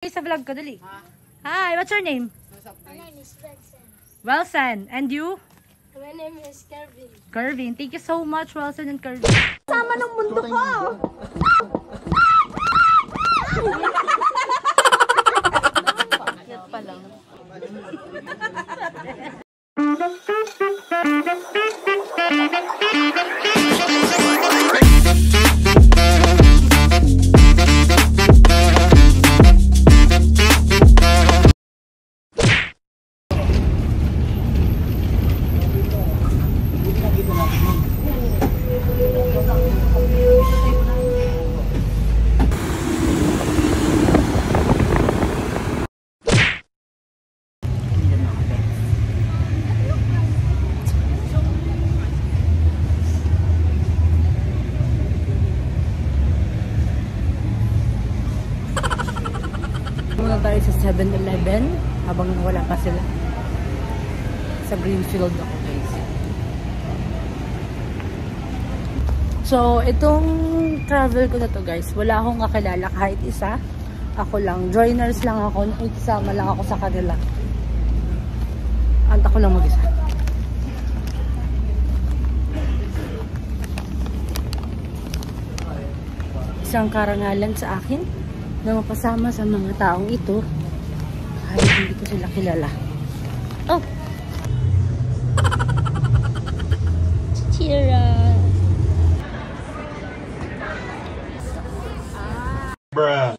Sa vlog ko, dali. Hi, what's your name? My name is Wilson. Wilson. And you? My name is Kervin. Kervin. Thank you so much, Wilson and Kervin. Sama ng mundo ko! Cute pa lang. Muna tayo sa 7-Eleven habang wala pa sila. Sa Greenfield ako, guys. So, itong travel ko na to, guys, wala akong kakilala kahit isa. Ako lang. Joiners lang ako. Ikisama lang ako sa kanila. Anta ko lang mag-isa. Isang karangalan sa akin na mapasama sa mga taong ito kahit hindi ko sila kilala. Oh! Chira! Bruh.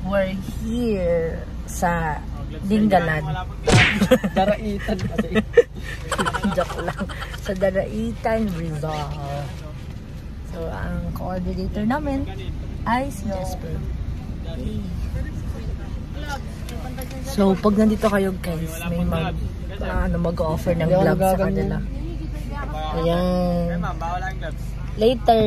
We're here sa Dingalan. Daraitan kasi. Joke lang. Sa Daraitan Resort. So, ang coordinator namin ay si Jasper. So, pag nandito kayo, guys, may mag-offer ng gloves sa kanila. Ayan. Later.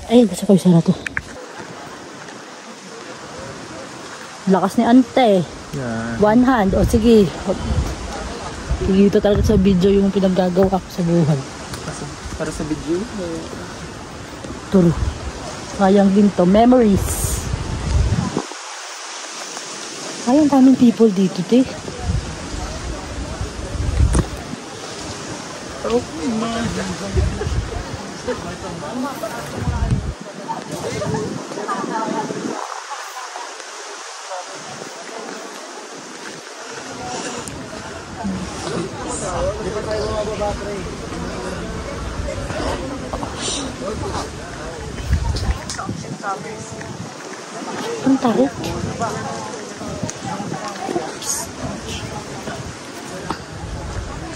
Ay, basta ko isara to. Lakas ni ante. Yeah. One hand. O sige. Dito talaga sa video yung pinaggagawa ko sa buhay. Para sa video? Turo. Sayang din to. Memories. Ay, ang daming people dito, te. Oh my. Ang tarik.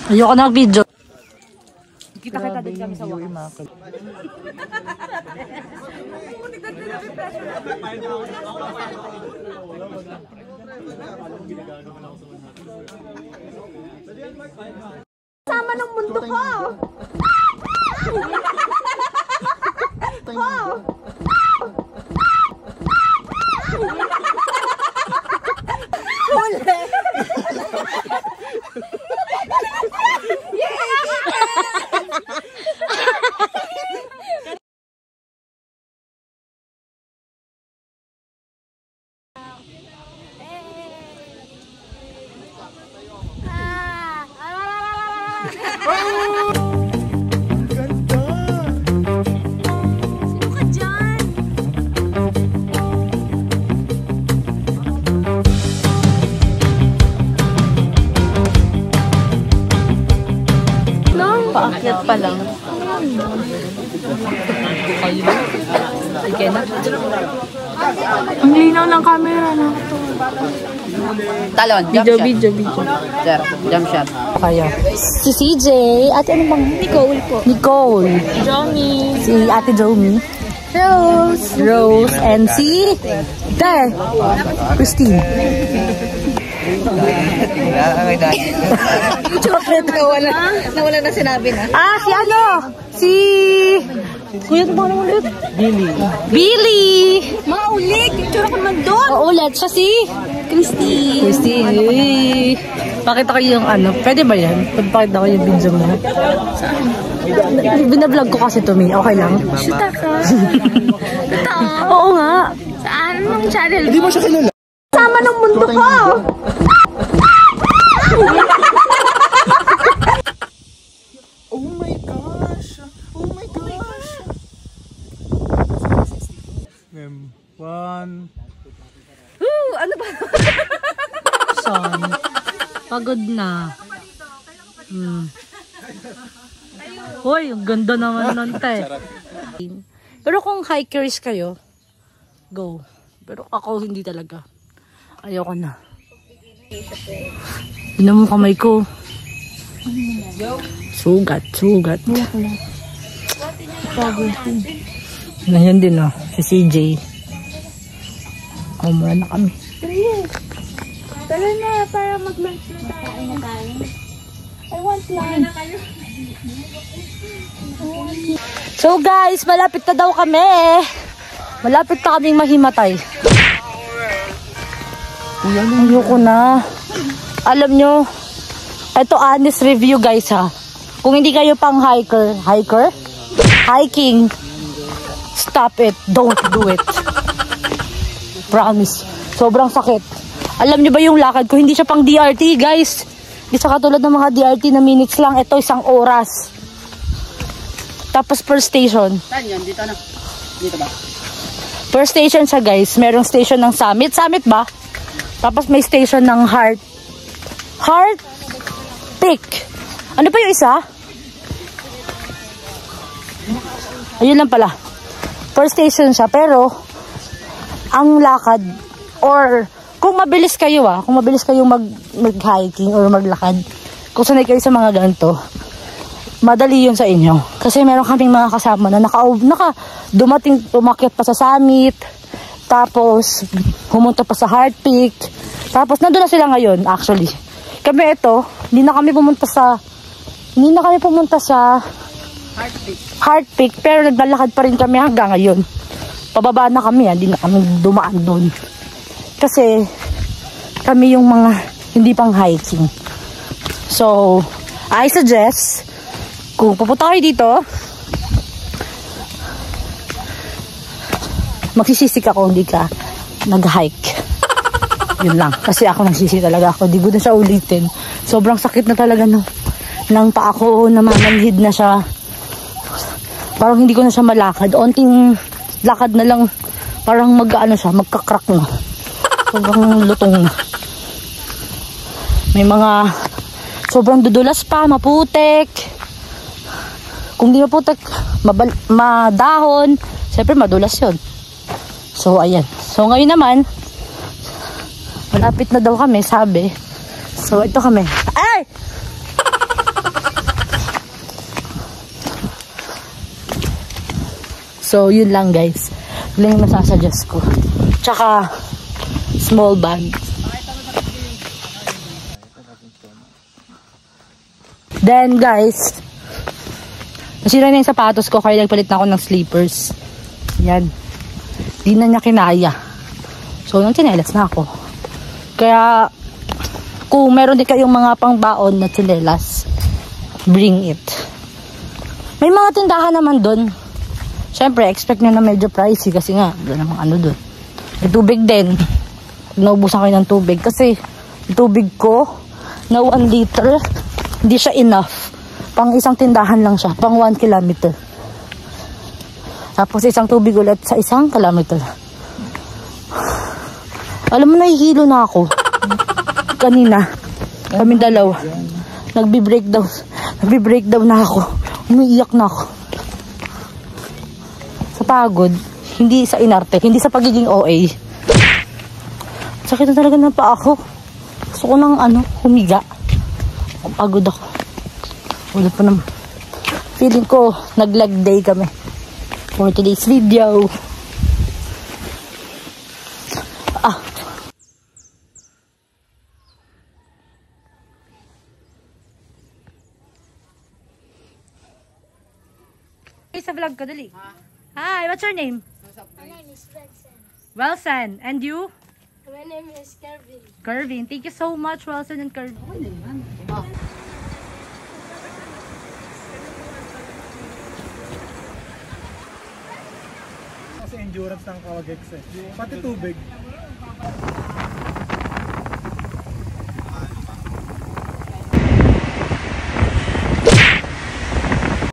Ayoko na video. Kita-kita din kami sa wakas. Sama ng mundo ko! Paakyat pa lang. Ang linaw ng camera na ito. Talon, jump shot. Video. Sir, jump shot. Kaya. Si CJ, ate ano bang? Nicole po. Nicole. Johnny. Si ate Jomi. Rose. And si There. Christine. Nawala na sinabi na. Ah, si ano? Si... Kuya, ito ba naman ulit? Billy! Maulit! Itsura ko naman doon! Oo, ulit. Siya si... Christine. Uy. Pakita ko yung ano. Pwede ba yan? Pagpakita ko yung video mo. Binablog ko kasi to, me. Okay lang? Shoot ka. Totoo. Oo nga. Saan? Anong channel? Hindi mo siya kilala. Sama ng mundo ko! Oh my gosh! Oh my gosh! One. Ano ba? Son. Pagod na. Hoy, ang ganda naman nun, te. Pero kung hikers kayo, go. Pero ako hindi talaga. Ayoko na. Yun mo kamay ko. Sugat. Nandiyan din oh, si CJ. Mura na kami. Tara na, para mag-lunch na tayo. Kain na tayo. I want lunch. So guys, malapit na daw kami. Malapit na kaming mahimatay. Ayoko na. Alam nyo, ito honest review guys ha. Kung hindi kayo pang hiking, stop it. Don't do it. Promise. Sobrang sakit. Alam nyo ba yung lakad ko? Hindi siya pang DRT guys. Hindi siya katulad ng mga DRT na minutes lang. Ito 1 oras. Tapos per station. Saan yun? Dito na. Dito ba? Per station siya guys. Merong station ng Summit. Summit ba? Tapos may station ng Heart Peak. Ano pa yung isa? Ayun lang pala. Per station siya. Pero, ang lakad, or kung mabilis kayo kung mabilis kayo mag-hiking or maglakad, kung sanay kayo sa mga ganito, madali yun sa inyo. Kasi meron kaming mga kasama na umakyat pa sa Summit, tapos humunta pa sa Heart Peak, tapos nandun na sila ngayon actually. Kami ito, hindi na kami pumunta sa Heart Peak, pero naglalakad pa rin kami hanggang ngayon. Pababa na kami, hindi na kami dumaan doon. Kasi kami yung mga hindi pang hiking. So, I suggest, kung pupunta kayo dito, magsisisi ka kung hindi ka nag-hike. Yun lang. Kasi ako nagsisi talaga ako. Di ko na siya ulitin. Sobrang sakit na talaga ng paa ko. Namamanhid na siya. Parang hindi ko na siya malakad. Onting lakad na lang. Parang magka-crack na. Sobrang lutong na. May mga sobrang dudulas pa. Maputek. Kung di maputek, madahon. Siyempre madulas yun. So, ayan. So, ngayon naman, malapit na daw kami, sabi. So, ito kami. Ay! So, yun lang guys. Yun lang yung masasuggest ko. Tsaka, small bag. Then, guys, nasira na yung sapatos ko, kaya nagpalit na ako ng slippers. Yan. Di na niya kinaya. So, nang tsinelas na ako. Kaya, kung meron din kayong mga pangbaon na tsinelas, bring it. May mga tindahan naman dun. Siyempre, expect nyo na medyo pricey kasi nga, wala namang ano dun. May tubig din. Naubusan kayo ng tubig. Kasi, yung tubig ko, na 1 liter, hindi siya enough. Pang isang tindahan lang siya. Pang 1 kilometer. Tapos isang tubig ulit sa 1 kilometer. Alam mo, nahihilo na ako. Kanina, kami dalawa. Nagbi-breakdown na ako. Umiiyak na ako. Sa pagod, hindi sa inarte, hindi sa pagiging OA. Sakit na talaga ng paa ko. Gusto ko nang humiga. Pagod ako. Wala pa naman. Feeling ko, nag-leg day kami. For today's video. Sa vlog ko, dali. Hi, what's your name? My name is Wilson. Wilson. And you? My name is Kervin. Kervin. Thank you so much, Wilson and Kervin. Kasi endurance ng Kawagex eh. Pati tubig.